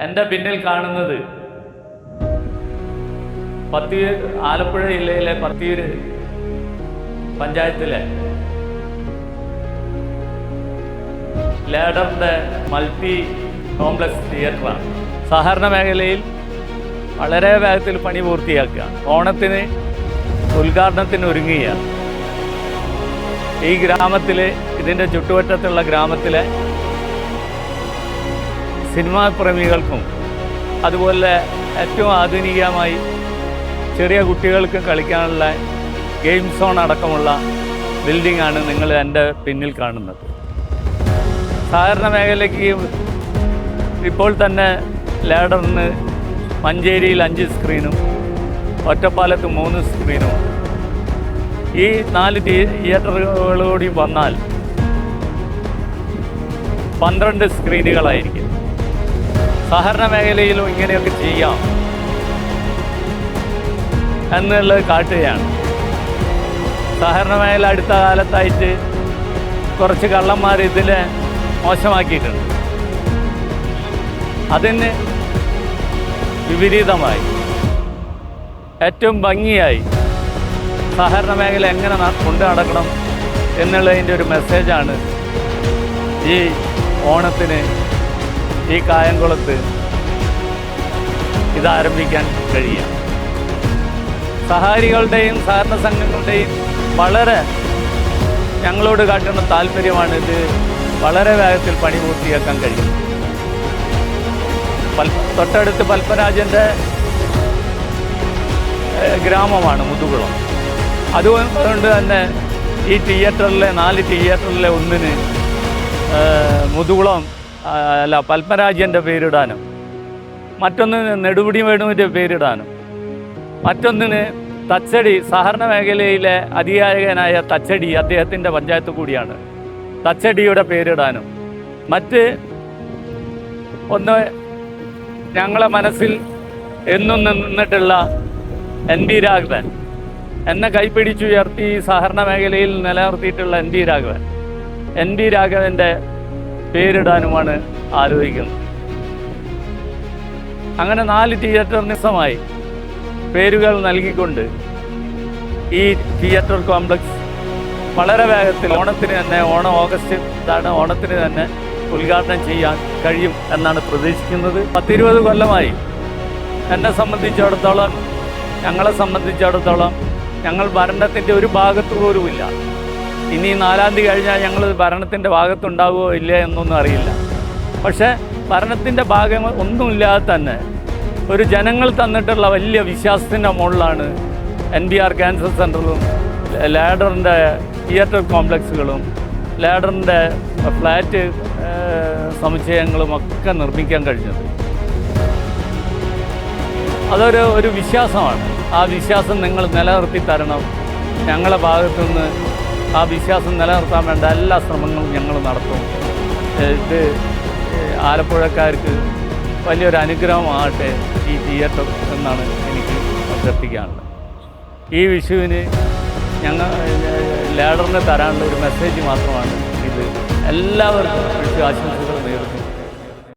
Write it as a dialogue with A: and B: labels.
A: എൻ്റെ പിന്നിൽ കാണുന്നത് ആലപ്പുഴ ജില്ലയിലെ പത്തിയൂര് പഞ്ചായത്തിലെ ലേഡറിൻ്റെ മൾട്ടി കോംപ്ലക്സ് തിയേറ്ററാണ്. സഹകരണ മേഖലയിൽ വളരെ വേഗത്തിൽ പണി പൂർത്തിയാക്കുക, ഓണത്തിന് ഉദ്ഘാടനത്തിന് ഒരുങ്ങുകയാണ്. ഈ ഗ്രാമത്തിൽ, ഇതിൻ്റെ ചുറ്റുവട്ടത്തുള്ള ഗ്രാമത്തിലെ സിനിമാ പ്രേമികൾക്കും അതുപോലെ ഏറ്റവും ആധുനികമായി ചെറിയ കുട്ടികൾക്ക് കളിക്കാനുള്ള ഗെയിം സോൺ അടക്കമുള്ള ബിൽഡിംഗാണ് നിങ്ങൾ എൻ്റെ പിന്നിൽ കാണുന്നത്. സഹകരണ മേഖലയ്ക്ക് ഇപ്പോൾ തന്നെ ലേഡറിന് മഞ്ചേരിയിൽ 5 സ്ക്രീനും ഒറ്റപ്പാലത്ത് 3 സ്ക്രീനും ഈ 4 തിയേറ്ററുകളോടി വന്നാൽ 12 സ്ക്രീനുകളായിരിക്കും. സഹകരണ മേഖലയിലും ഇങ്ങനെയൊക്കെ ചെയ്യാം എന്നുള്ളത് കാട്ടുകയാണ്. സഹകരണ മേഖല അടുത്ത കാലത്തായിട്ട് കുറച്ച് കള്ളന്മാർ ഇതിനെ മോശമാക്കിയിട്ടുണ്ട്. അതിന് വിപരീതമായി ഏറ്റവും ഭംഗിയായി സഹകരണ മേഖല എങ്ങനെ കൊണ്ടു നടക്കണം എന്നുള്ളതിൻ്റെ ഒരു മെസ്സേജാണ് ഈ ഓണത്തിന് ഈ കായംകുളത്ത് ഇതാരംഭിക്കാൻ കഴിയുക. സഹകാരികളുടെയും സഹകരണ സംഘങ്ങളുടെയും വളരെ ഞങ്ങളോട് കാട്ടുന്ന താല്പര്യമാണ് ഇത് വളരെ വേഗത്തിൽ പണി പൂർത്തിയാക്കാൻ കഴിയും. തൊട്ടടുത്ത് പത്മരാജൻ്റെ ഗ്രാമമാണ് മുതുകുളം. അതുകൊണ്ട് തന്നെ ഈ തിയേറ്ററിലെ 4 തിയേറ്ററിലെ ഒന്നിന് മുതുകുളം പത്മരാജൻ്റെ പേരിടാനും, മറ്റൊന്നിന് നെടുമുടി വേണുവിൻ്റെ പേരിടാനും, മറ്റൊന്നിന് തച്ചടി സഹകരണ മേഖലയിലെ അധികാരികനായ തച്ചടി അദ്ദേഹത്തിൻ്റെ പഞ്ചായത്ത് കൂടിയാണ്, തച്ചടിയുടെ പേരിടാനും, മറ്റ് ഒന്ന് ഞങ്ങളെ മനസ്സിൽ എന്നും നിന്നിട്ടുള്ള NB രാഘവൻ, എന്നെ കൈപ്പിടിച്ചുയർത്തി സഹകരണ മേഖലയിൽ നിലനിർത്തിയിട്ടുള്ള NB രാഘവൻ്റെ പേരിടാനുമാണ് ആലോചിക്കുന്നത്. അങ്ങനെ 4 തിയേറ്റർ നിസ്സമായി പേരുകൾ നൽകിക്കൊണ്ട് ഈ തിയേറ്റർ കോംപ്ലക്സ് വളരെ വേഗത്തിൽ ഓണത്തിന് തന്നെ ഓണത്തിന് തന്നെ ഉദ്ഘാടനം ചെയ്യാൻ കഴിയും എന്നാണ് പ്രതീക്ഷിക്കുന്നത്. 10-20 കൊല്ലമായി എന്നെ സംബന്ധിച്ചിടത്തോളം, ഞങ്ങളെ സംബന്ധിച്ചിടത്തോളം ഞങ്ങൾ ഭരണത്തിൻ്റെ ഒരു ഭാഗത്ത് പോലുമില്ല. ഇനി 4-ാം തീയതി കഴിഞ്ഞാൽ ഞങ്ങൾ ഭരണത്തിൻ്റെ ഭാഗത്തുണ്ടാവുമോ ഇല്ലേ എന്നൊന്നും അറിയില്ല. പക്ഷേ ഭരണത്തിൻ്റെ ഭാഗം ഒന്നുമില്ലാതെ തന്നെ ഒരു ജനങ്ങൾ തന്നിട്ടുള്ള വലിയ വിശ്വാസത്തിൻ്റെ മുകളിലാണ് NBR ക്യാൻസർ സെൻ്ററും ലേഡറിൻ്റെ തിയേറ്റർ കോംപ്ലക്സുകളും ലേഡറിൻ്റെ ഫ്ലാറ്റ് സമുച്ചയങ്ങളും ഒക്കെ നിർമ്മിക്കാൻ കഴിഞ്ഞത്. അതൊരു വിശ്വാസമാണ്. ആ വിശ്വാസം നിങ്ങൾ നിലനിർത്തി തരണം. ഞങ്ങളുടെ ഭാഗത്തുനിന്ന് ആ വിശ്വാസം നിലനിർത്താൻ വേണ്ട എല്ലാ ശ്രമങ്ങളും ഞങ്ങൾ നടത്തും. ഇത് ആലപ്പുഴക്കാർക്ക് വലിയൊരു അനുഗ്രഹമാകട്ടെ ഈ തിയേറ്റർ എന്നാണ് എനിക്ക് അഭ്യർത്ഥിക്കാനുള്ളത്. ഈ വിഷുവിന് ഞങ്ങൾ ലേഡറിന് തരാനുള്ള ഒരു മെസ്സേജ് മാത്രമാണ് ഇത്. എല്ലാവർക്കും വിഷു ആശംസകൾ